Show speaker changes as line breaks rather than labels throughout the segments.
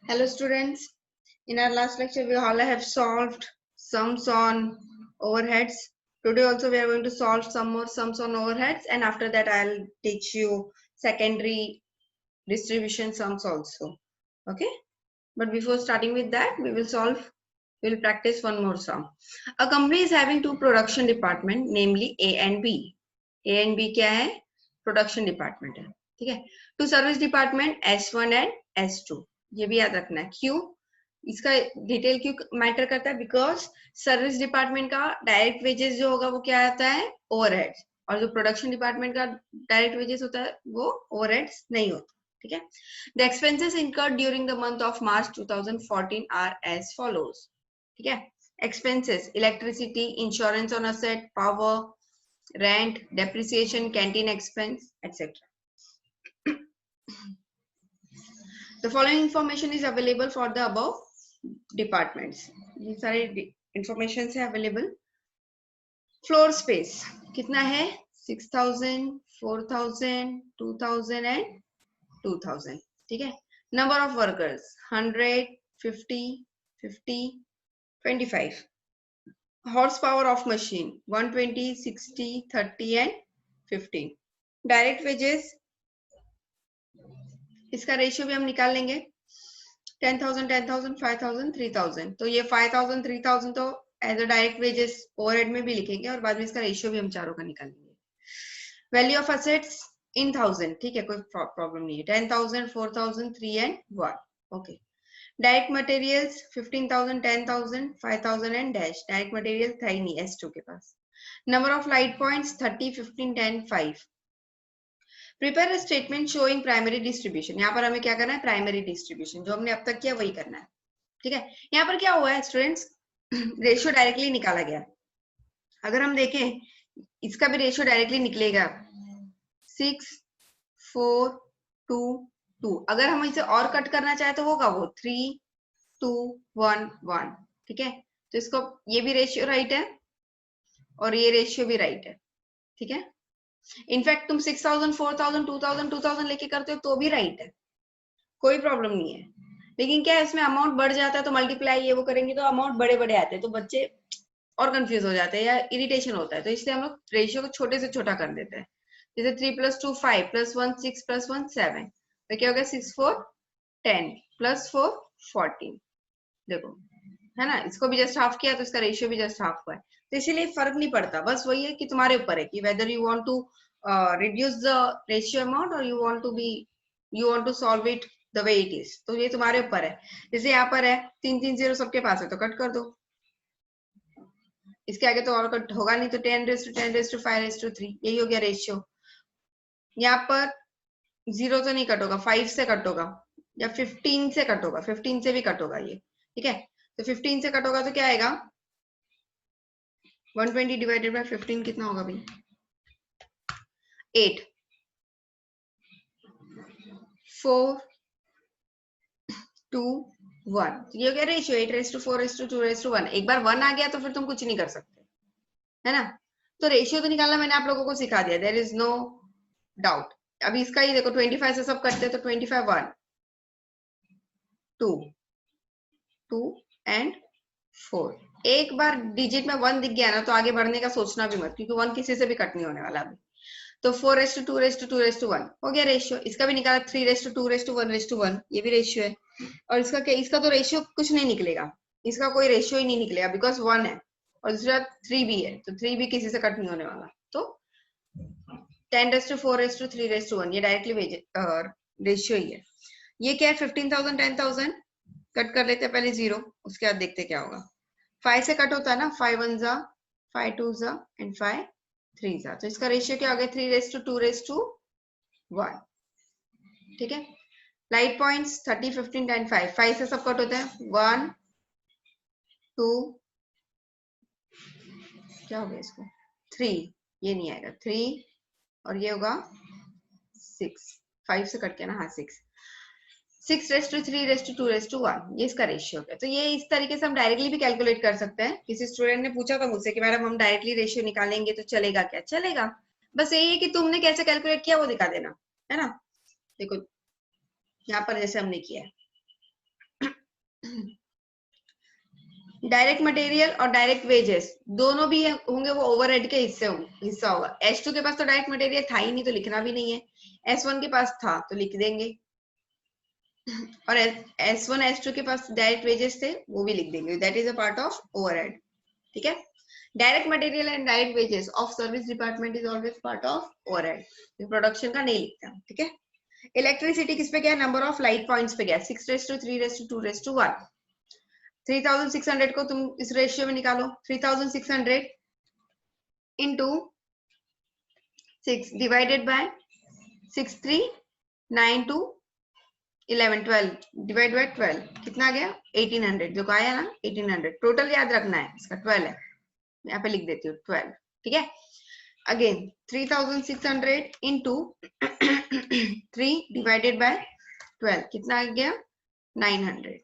Hello students, in our last lecture we all have solved sums on overheads. Today also we are going to solve some more sums on overheads, and after that I'll teach you secondary distribution sums also. Okay, but before starting with that we will practice one more sum. A company is having two production department, namely A and B. A and B क्या है? Production department है, ठीक है? To service department S1 and S2. ये भी याद रखना है. क्यों? इसका डिटेल क्यों मैटर करता है? बिकॉज सर्विस डिपार्टमेंट का डायरेक्ट वेजेस जो होगा वो क्या आता है? ओवरहेड्स. और जो प्रोडक्शन डिपार्टमेंट का डायरेक्ट वेजेस होता है वो ओवरहेड्स नहीं होता. ठीक है? The expenses incurred during the month of March 2014 are as follows. ठीक है? Expenses electricity, insurance on asset, power, rent, depreciation, canteen expense etcetera. The following information is available for the above departments. ये सारे information है available. Floor space कितना है? 6,000, 4,000, 2,000 and 2,000. ठीक है? Number of workers 100, 50, 50, 25. Horsepower of machine 120, 60, 30 and 15. Direct wages इसका ratio भी हम निकाल लेंगे. 10,000, 10,000, 5,000, 3,000. तो ये 5,000, 3,000 तो as a direct wages overhead में भी लिखेंगे और बाद में इसका रेशियो भी हम चारों का निकालेंगे. Value of assets in 1000. ठीक है, कोई प्रॉब्लम नहीं है. 10,000, 4,000, 3 and 1. Okay. Direct materials 15,000, 10,000, 5,000 and dash. Direct material था ही नहीं S2 के पास. Number of light points 30, 15, 10, 5. Prepare a statement showing primary distribution. यहाँ पर हमें क्या करना है? प्राइमरी डिस्ट्रीब्यूशन जो हमने अब तक किया वही करना है. ठीक है? यहाँ पर क्या हुआ है स्टूडेंट्स? रेशियो डायरेक्टली निकाला गया. अगर हम देखें इसका भी रेशियो डायरेक्टली निकलेगा 6, 4, 2, 2. अगर हम इसे और कट करना चाहे तो होगा वो 3, 2, 1, 1. ठीक है? तो इसको ये भी रेशियो राइट है और ये रेशियो भी राइट है. ठीक है? इनफैक्ट तुम 6,000, 4,000, 2,000, 2,000 लेके करते हो तो भी राइट है, कोई प्रॉब्लम नहीं है. लेकिन क्या है इसमें अमाउंट बढ़ जाता है तो मल्टीप्लाई ये वो करेंगे तो अमाउंट बड़े बड़े आते हैं तो बच्चे और कंफ्यूज हो जाते हैं या इरिटेशन होता है. तो इसलिए हम लोग रेशियो को छोटे से छोटा कर देते हैं. जैसे 3 + 2 5 + 1 6 + 1 7. तो क्या हो गया? 6 4 10 + 4 14. देखो है ना, इसको भी जस्ट हाफ किया तो इसका रेशियो भी जस्ट हाफ हुआ है. तो इसीलिए फर्क नहीं पड़ता. बस वही है कि तुम्हारे ऊपर है कि whether you want to reduce the ratio amount or you want to solve it the way it is. तो ये तुम्हारे ऊपर है. जैसे यहाँ पर है 3 3 0 सबके पास है तो कट कर दो. इसके आगे तो और कट होगा नहीं तो 10⁻⁵ यही हो गया रेशियो. यहाँ पर 0 तो नहीं कट होगा, 5 से कट होगा या 15 से कट होगा. 15 से भी कट होगा ये. ठीक है? तो 15 से कट होगा तो क्या आएगा? 120 डिवाइडेड बाय 15 कितना होगा भाई? 8, 4, 2, 1. ये हो गया रेशियो 8:4:2:1. एक बार 1 आ गया तो फिर तुम कुछ नहीं कर सकते, है ना. तो रेशियो तो निकालना मैंने आप लोगों को सिखा दिया, देयर इज नो डाउट. अभी इसका ही देखो 25 से सब करते हैं तो 25 1 2 2 and 4. एक बार डिजिट में 1 दिख गया ना तो आगे बढ़ने का सोचना भी मत, क्योंकि 1 किसी से भी कट नहीं होने वाला अभी. तो 4:2:2:1 हो गया रेशियो. इसका भी निकाला 3:2:1:1. ये भी रेशियो है. और इसका क्या? इसका तो रेशियो कुछ नहीं निकलेगा, इसका कोई रेशियो ही नहीं निकलेगा बिकॉज 1 है और दूसरा 3 भी है तो 3 भी किसी से कट नहीं होने वाला. तो 10:4:3:1 ये डायरेक्टली रेशियो ही है. ये क्या है? 15,000 10,000 कट कर लेते हैं पहले 0, उसके बाद देखते क्या होगा. 5 से कट होता है ना, 5 1 जा, 5 2 जा एंड 5 3 जा. तो इसका रेशियो क्या हो गया? 3:2:1. ठीक है? Light points 30 15 10 5. 5 से सब कट होते हैं 1 2 क्या हो गया इसको 3. ये नहीं आएगा 3 और ये होगा 6. 5 से कट किया ना, हाँ 6. 6:3:2:1 ये इसका रेशियो है. तो ये इस तरीके से हम डायरेक्टली भी कैलकुलेट कर सकते हैं. किसी स्टूडेंट ने पूछा था मुझसे कि मैडम हम डायरेक्टली रेशियो निकालेंगे तो चलेगा क्या? चलेगा, बस यही है कि तुमने कैसे कैलकुलेट किया वो दिखा देना, है ना. देखो यहाँ पर जैसे हमने किया है डायरेक्ट मटेरियल और डायरेक्ट वेजेस दोनों भी होंगे, वो ओवरहेड के हिस्सा होगा। S2 के पास तो डायरेक्ट मटेरियल था ही नहीं, तो लिखना भी नहीं है। S1 के पास था तो लिख देंगे, और S1 S2 के पास डायरेक्ट वेजेस थे, वो भी लिख देंगे, that is a part of overhead. ठीक है, direct material and direct wages of service department is always part of overhead, production का नहीं लिखता। ठीक है, इलेक्ट्रिसिटी किस पे गया, नंबर ऑफ लाइट पॉइंट्स पे गया, 6:3:2:1। 3600 को तुम इस रेशियो में निकालो, 3600 into 6 divided by 6392 11 12 divide by 12 कितना आ गया, 1800, जो आया ना 1800। टोटल याद रखना है, इसका 12 है, यहाँ पे लिख देती हूँ 12। ठीक है, अगेन 3600 इंटू 3 डिवाइडेड बाय 12 कितना आ गया, 900।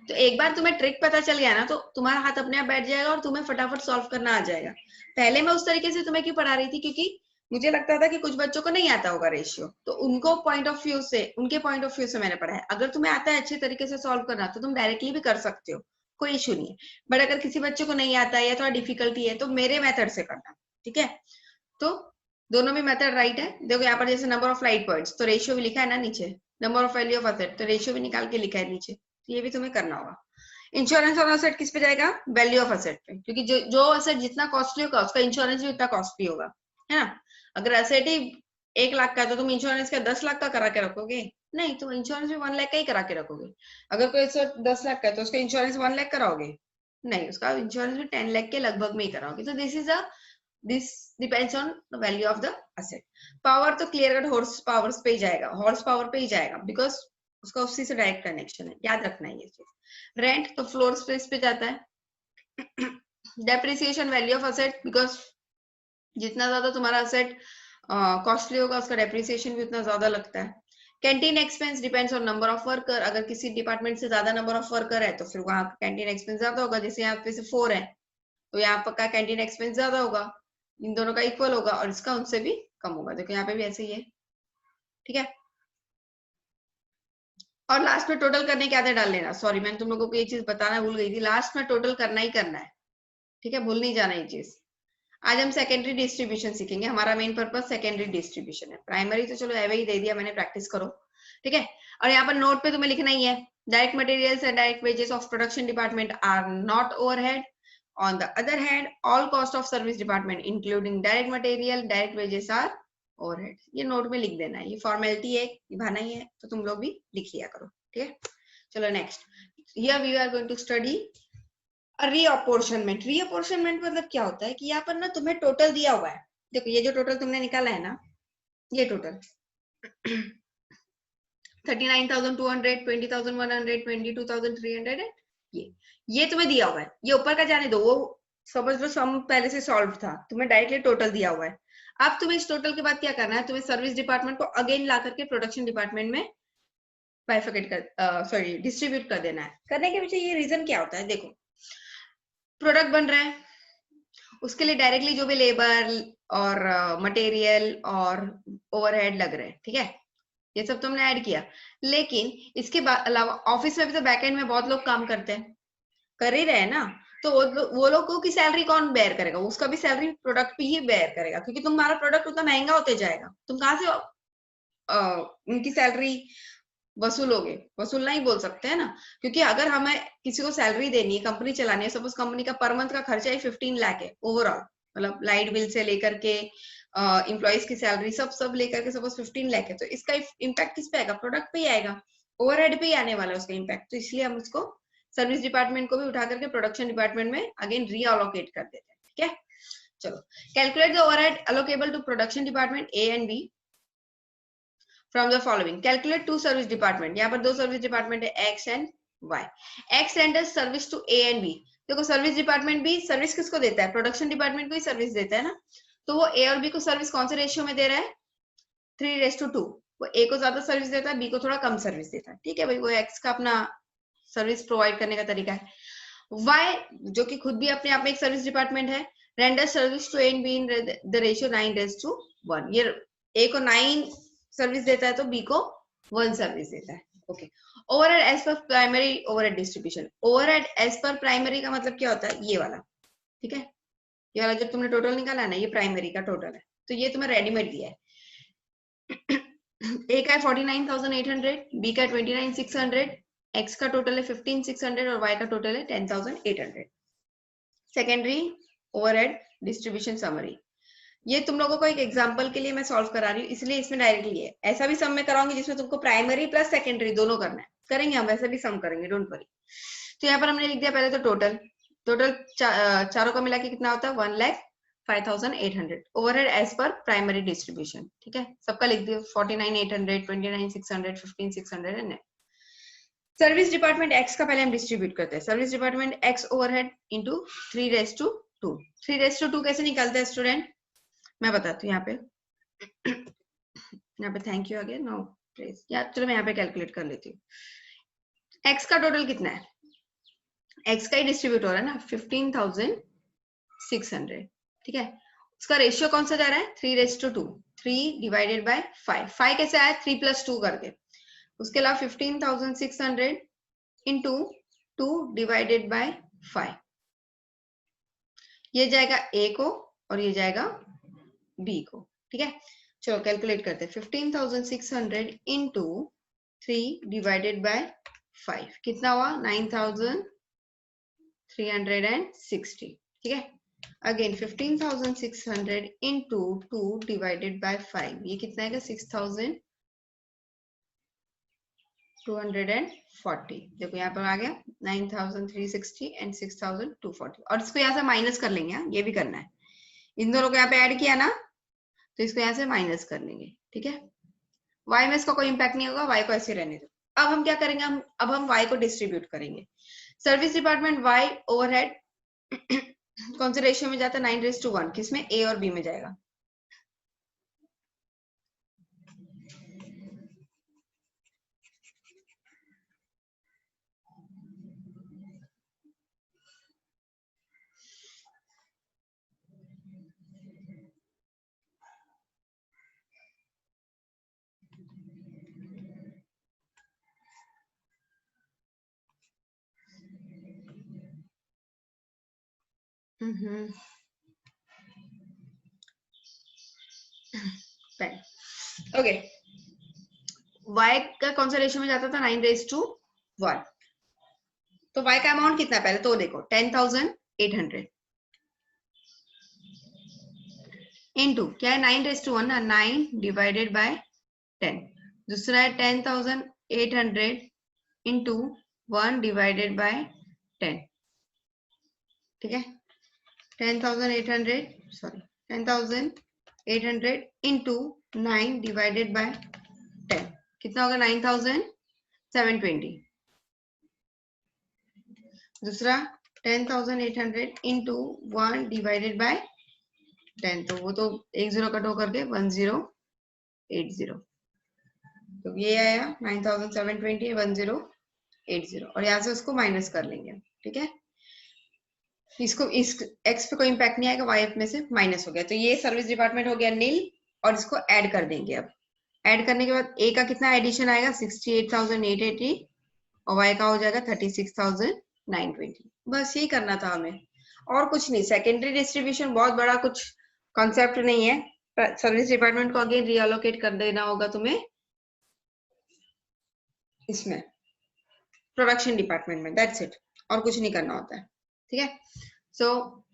तो एक बार तुम्हें ट्रिक पता चल गया ना, तो तुम्हारा हाथ अपने आप बैठ जाएगा और तुम्हें फटाफट सॉल्व करना आ जाएगा। पहले मैं उस तरीके से तुम्हें क्यों पढ़ा रही थी, क्योंकि मुझे लगता था कि कुछ बच्चों को नहीं आता होगा रेशियो, तो उनके पॉइंट ऑफ व्यू से मैंने पढ़ा है। अगर तुम्हें आता है अच्छे तरीके से सॉल्व करना, तो तुम डायरेक्टली भी कर सकते हो, कोई इशू नहीं है। बट अगर किसी बच्चे को नहीं आता है या थोड़ा डिफिकल्टी है, तो मेरे मेथड से करना। ठीक है, तो दोनों भी मेथड राइट है। देखो यहाँ पर जैसे नंबर ऑफ लाइट पॉइंट्स, तो रेशियो भी लिखा है ना नीचे, number of value of asset, तो रेशियो भी निकाल के लिखा है नीचे, तो ये भी तुम्हें करना होगा। इंश्योरेंस और असेट किस पे जाएगा, वैल्यू ऑफ असेट पे, क्योंकि जो असेट जितना कॉस्टली होगा उसका इंश्योरेंस भी उतना कॉस्टली होगा, है ना। अगर असेट ही 1 लाख का है, तो तुम इंश्योरेंस का 10 लाख का करा के रखोगे, नहीं, तुम इंश्योरेंस भी 1 लाख का ही करा के रखोगे। अगर कोई असेट 10 लाख का है, तो उसका इंश्योरेंस 1 लाख कराओगे, नहीं, उसका इंश्योरेंस भी 10 लाख के लगभग में ही कराओगे। तो this depends on the value of the asset. Power तो क्लियर कट हॉर्स पावर पे ही जाएगा, हॉर्स पावर पे ही जाएगा, बिकॉज उसका उसी से डायरेक्ट कनेक्शन है, याद रखना है ये चीज। रेंट तो फ्लोर स्पेस पे जाता है। Depreciation value of asset, because जितना ज्यादा तुम्हारा असेट कॉस्टली होगा, उसका डेप्रिसिएशन भी उतना ज्यादा लगता है। Canteen expense depends on number of worker, अगर किसी डिपार्टमेंट से ज्यादा नंबर ऑफ वर्कर है, तो फिर वहां कैंटीन एक्सपेंस ज्यादा होगा। जैसे यहाँ पे से 4 है, तो यहाँ पर का कैंटीन एक्सपेंस ज्यादा होगा, इन दोनों का इक्वल होगा, और इसका उनसे भी कम होगा। देखो यहाँ पे भी ऐसे ही है। ठीक है, और लास्ट में टोटल करने के आधे डाल लेना। सॉरी, मैंने तुम लोगों को ये चीज बताना भूल गई थी, लास्ट में टोटल करना ही करना है। ठीक है, भूल नहीं जाना ये चीज। आज हम सेकेंडरी डिस्ट्रीब्यूशन सीखेंगे, हमारा मेन पर्पज सेकेंडरी डिस्ट्रीब्यूशन है। प्राइमरी तो चलो एवे ही दे दिया मैंने, प्रैक्टिस करो। ठीक है, और यहाँ पर नोट पे तुम्हें लिखना ही है, direct materials and direct wages of production department are not overhead. On the other hand, all cost of service department including direct material, direct wages are overhead। ये नोट में लिख देना है, ये फॉर्मेलिटी है, निभाना ही है, तो तुम लोग भी लिख लिया करो। ठीक है, चलो next. Here we are going to study reapportionment. Reapportionment मतलब क्या होता है कि यहाँ पर ना तुम्हें टोटल दिया हुआ है। देखो ये जो टोटल तुमने निकाला है ना, ये टोटल 39,200, 20,100, 22,300, ये तुम्हें दिया हुआ है। ये ऊपर का जाने दो, वो समझ लो सम पहले से सॉल्व था, तुम्हें डायरेक्टली टोटल दिया हुआ है। अब तुम्हें इस टोटल के बाद क्या करना है, तुम्हें सर्विस डिपार्टमेंट को अगेन ला करके प्रोडक्शन डिपार्टमेंट में बाइफरकेट कर डिस्ट्रीब्यूट कर देना है। करने के पीछे ये रीजन क्या होता है, देखो प्रोडक्ट बन रहा है, उसके लिए डायरेक्टली जो भी लेबर और मटेरियल और ओवरहेड लग रहे हैं, ठीक है, ये सब तुमने ऐड किया। लेकिन इसके अलावा ऑफिस में भी तो बैकएंड में बहुत लोग काम करते हैं, कर ही रहे हैं ना, तो वो लोगों की सैलरी कौन बेयर करेगा, उसका भी सैलरी प्रोडक्ट भी ही बेयर करेगा, क्योंकि तुम्हारा प्रोडक्ट उतना महंगा होते जाएगा। तुम कहाँ से उनकी सैलरी वसूलोगे, वसूलना ही बोल सकते हैं ना, क्योंकि अगर हमें किसी को सैलरी देनी है, कंपनी चलानी है, सपोज कंपनी का पर मंथ का खर्चा ही 15 लाख है ओवरऑल, मतलब लाइट बिल से लेकर के एम्प्लॉइज की सैलरी सब लेकर के सपोज 15 लाख है, तो इसका इम्पैक्ट किस पे आएगा, प्रोडक्ट पे ही आएगा, ओवरहेड पे ही आने वाला है उसका इम्पैक्ट। तो इसलिए हम उसको सर्विस डिपार्टमेंट को भी उठा करके प्रोडक्शन डिपार्टमेंट में अगेन रीअलोकेट कर देते हैं। ठीक है, चलो calculate the overhead allocable to production department A and B from the following. Calculate two service department, यहाँ पर 2 सर्विस डिपार्टमेंट है, X and Y. X renders service to A and B. देखो सर्विस डिपार्टमेंट भी service किसको देता है, production department को ही service देता है ना, तो वो ए और बी को सर्विस कौन से रेशियो में दे रहा है, 3:2। वो ए को ज्यादा सर्विस देता है, बी को थोड़ा कम सर्विस देता है। ठीक है भाई, वो एक्स का अपना सर्विस प्रोवाइड करने का तरीका है। वाई जो कि खुद भी अपने आप में एक सर्विस डिपार्टमेंट है, render service to A and B in the ratio 9:1। ये ए को 9 सर्विस देता है, तो बी को वन सर्विस देता है। Okay, overhead as per primary overhead distribution. Overhead as per primary का मतलब क्या होता है, ये वाला, ठीक है, ये वाला जब तुमने टोटल निकाला है ना, ये प्राइमरी का टोटल है, तो ये तुम्हें रेडीमेड दिया है। ए का है 49,800, बी का 29,600, एक्स का टोटल है 15,600 और वाई का टोटल है 10,800। सेकेंडरी ओवरहेड डिस्ट्रीब्यूशन समरी, ये तुम लोगों को एक एग्जांपल के लिए मैं सॉल्व करा रही हूँ, इसलिए इसमें डायरेक्टली है। ऐसा भी सम में कराऊंगी जिसमें तुमको प्राइमरी प्लस सेकेंडरी दोनों करना है, करेंगे हम, वैसे भी सम करेंगे, डोंट वरी। तो यहाँ पर हमने लिख दिया पहले तो टोटल, चारों का मिला के कितना होता है 1,05,800 overhead as per primary distribution, ठीक है, सबका लिख दिया 49,800, 29,600, 15,600 एंड सर्विस डिपार्टमेंट एक्स का पहले हम डिस्ट्रीब्यूट करते हैं। Service department x overhead into 3/2। 3/2 कैसे निकलता है स्टूडेंट, मैं बताती हूँ यहाँ पे thank you again, no please, या चलो मैं यहाँ पे कैलकुलेट कर लेती हूँ। एक्स का टोटल कितना है, एक्स का ही डिस्ट्रीब्यूट हो रहा है ना 15,600, ठीक है, उसका रेशियो कौन सा जा रहा है 3/2, 3 डिवाइडेड बाय 5। 5 कैसे आया 3 + 2 करके, उसके अलावा 15,600 इंटू 2 डिवाइडेड बाय 5, ये जाएगा ए को और ये जाएगा बी को, ठीक है। चलो कैलकुलेट करते हैं, 15,600 इंटू 3 डिवाइडेड बाय 5 कितना हुआ 9,360, ठीक है। अगेन 15,600 इंटू 2 डिवाइडेड बाय 5, ये कितना है 6,240, देखो यहाँ पर आ गया 9,360 एंड 6,240, और इसको यहाँ से माइनस कर लेंगे, ये भी करना है, इन दोनों को यहाँ पे ऐड किया ना तो इसको यहाँ से माइनस कर लेंगे, ठीक है। y में इसका कोई इंपैक्ट नहीं होगा, y को ऐसे रहने दो। अब हम क्या करेंगे, अब हम y को डिस्ट्रीब्यूट करेंगे। सर्विस डिपार्टमेंट y ओवरहेड कौन से रेशियो में जाता है 9/1, किसमें a और b में जाएगा। ओके, y का कौन सा रेशियो में जाता था 9/1, तो y का अमाउंट कितना है पहले तो देखो 10,800 इनटू क्या है 9/1 ना, 9 डिवाइडेड बाय 10, दूसरा है 10,800 इंटू 1 डिवाइडेड बाय 10, ठीक है। 10,800 सॉरी 10,800 इंटू 9 डिवाइडेड बाय 10 कितना होगा 9,720, दूसरा 10,800 इंटू 1 डिवाइडेड बाय 10, तो वो तो एक जीरो कट होकर के 1080, तो ये आया 9,720 1080, और यहाँ से उसको माइनस कर लेंगे, ठीक है। इसको इस x पे कोई इंपैक्ट नहीं आएगा, y में से माइनस हो गया, तो ये सर्विस डिपार्टमेंट हो गया नील, और इसको ऐड कर देंगे। अब ऐड करने के बाद a का कितना एडिशन आएगा 68,880 और y का हो जाएगा 36,920, बस यही करना था हमें और कुछ नहीं। सेकेंडरी डिस्ट्रीब्यूशन बहुत बड़ा कुछ कॉन्सेप्ट नहीं है, सर्विस डिपार्टमेंट को अगेन रीअलोकेट कर देना होगा तुम्हें इसमें प्रोडक्शन डिपार्टमेंट में, दैट्स इट, और कुछ नहीं करना होता है, ठीक है। So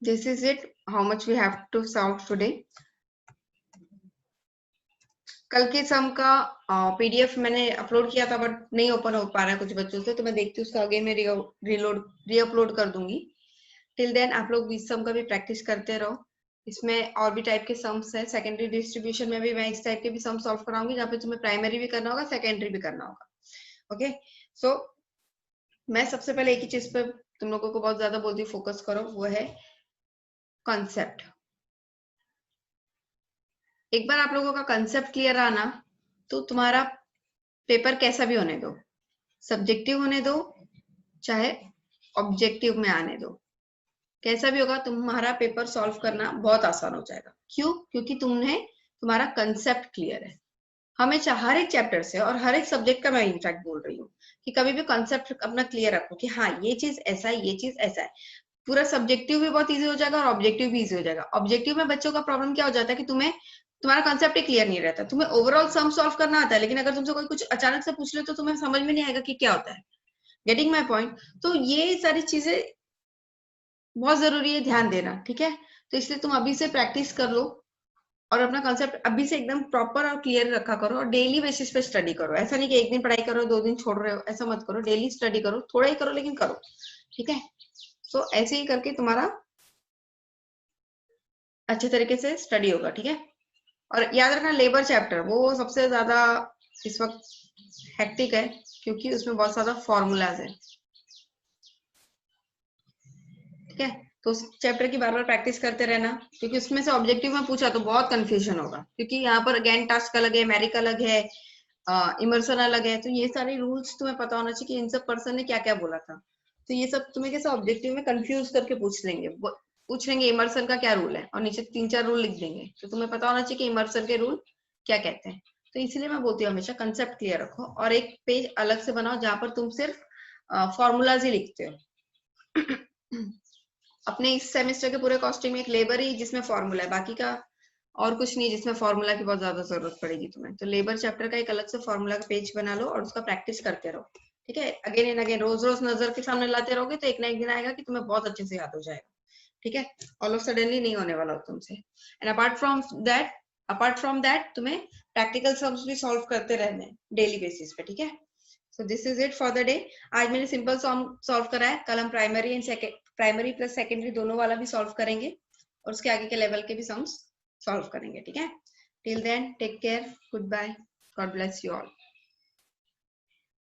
this is it, how much we have to solve today. कल के सम का पीडीएफ मैंने अपलोड किया था बट नहीं ओपन हो पा रहा है कुछ बच्चों से, तो मैं देखती हूँ उसका अगेन में रीअपलोड कर दूंगी। टिल देन आप लोग इस सम का भी प्रैक्टिस करते रहो, इसमें और भी टाइप के सम्स है। सेकेंडरी डिस्ट्रीब्यूशन में भी मैं इस टाइप के भी सम सॉल्व कराऊंगी जहाँ पे तुम्हें प्राइमरी भी करना होगा सेकेंडरी भी करना होगा, ओके। सो मैं सबसे पहले एक ही चीज पे तुम लोगों को बहुत ज्यादा बोलती हूँ फोकस करो, वो है कॉन्सेप्ट। एक बार आप लोगों का कंसेप्ट क्लियर रहा ना तो तुम्हारा पेपर कैसा भी होने दो, सब्जेक्टिव होने दो चाहे ऑब्जेक्टिव में आने दो, कैसा भी होगा तुम्हारा पेपर सॉल्व करना बहुत आसान हो जाएगा। क्यों? क्योंकि तुम्हारा कंसेप्ट क्लियर है। हमेशा हर एक चैप्टर से और हर एक सब्जेक्ट का मैं इनफैक्ट बोल रही हूँ कि कभी भी कॉन्सेप्ट अपना क्लियर रखो कि हाँ ये चीज ऐसा है, ये चीज ऐसा है। पूरा सब्जेक्टिव भी बहुत इजी हो जाएगा और ऑब्जेक्टिव भी इजी हो जाएगा। ऑब्जेक्टिव में बच्चों का प्रॉब्लम क्या हो जाता है कि तुम्हारा कॉन्सेप्ट ही क्लियर नहीं रहता। तुम्हें ओवरऑल सम सॉल्व करना आता है, लेकिन अगर तुमसे कोई कुछ अचानक से पूछ ले तो तुम्हें समझ में नहीं आएगा कि क्या होता है। Getting my point? तो ये सारी चीजें बहुत जरूरी है ध्यान देना, ठीक है। तो इसलिए तुम अभी से प्रैक्टिस कर लो और अपना कॉन्सेप्ट अभी से एकदम प्रॉपर और क्लियर रखा करो, और डेली बेसिस पे स्टडी करो। ऐसा नहीं कि एक दिन पढ़ाई करो 2 दिन छोड़ रहे हो, ऐसा मत करो। डेली स्टडी करो, थोड़ा ही करो लेकिन करो, ठीक है। सो ऐसे ही करके तुम्हारा अच्छे तरीके से स्टडी होगा, ठीक है। और याद रखना लेबर चैप्टर वो सबसे ज्यादा इस वक्त हेक्टिक है, क्योंकि उसमें बहुत ज्यादा फॉर्मूलाज है, ठीक है। तो उस चैप्टर की बार बार प्रैक्टिस करते रहना, क्योंकि उसमें से ऑब्जेक्टिव में पूछा तो बहुत कंफ्यूजन होगा, क्योंकि यहाँ पर गैन टास्क अलग है, मैरिक अलग है, इमर्सन अलग है। तो ये सारे रूल्स तुम्हें पता होना चाहिए कि इन सब पर्सन ने क्या क्या बोला था। तो ये सब तुम्हें कैसे ऑब्जेक्टिव में कंफ्यूज करके पूछ लेंगे इमर्सन का क्या रूल है, और नीचे 3-4 रूल लिख देंगे। तो तुम्हें पता होना चाहिए कि इमर्सन के रूल क्या कहते हैं। तो इसलिए मैं बोलती हूँ हमेशा कंसेप्ट क्लियर रखो, और एक पेज अलग से बनाओ जहां पर तुम सिर्फ फॉर्मूलाज ही लिखते हो। अपने इस सेमेस्टर के पूरे कॉस्टिंग में एक लेबर ही जिसमें फॉर्मूला है, बाकी का और कुछ नहीं जिसमें फॉर्मूला की बहुत ज्यादा जरूरत पड़ेगी तुम्हें। तो लेबर चैप्टर का एक अलग से फॉर्मूला का पेज बना लो और उसका प्रैक्टिस करते रहो, ठीक है। अगेन एंड अगेन रोज रोज नजर के सामने लाते रहोगे तो एक ना एक दिन आएगा कि तुम्हें बहुत अच्छे से याद हो जाएगा, ठीक है। ऑल ऑफ सडनली नहीं होने वाला हो तुमसे। एंड अपार्ट फ्रॉम दैट तुम्हें प्रैक्टिकल सम्स भी सॉल्व करते रहने हैं डेली बेसिस पे, ठीक है। So this is it for the day. आज मैंने सिंपल सॉम सॉल्व करा है, कल हम प्राइमरी प्लस सेकेंडरी दोनों वाला भी सॉल्व करेंगे, और उसके आगे के लेवल के भी सम्स सॉल्व करेंगे, ठीक है। Till then take care, goodbye, God bless you all.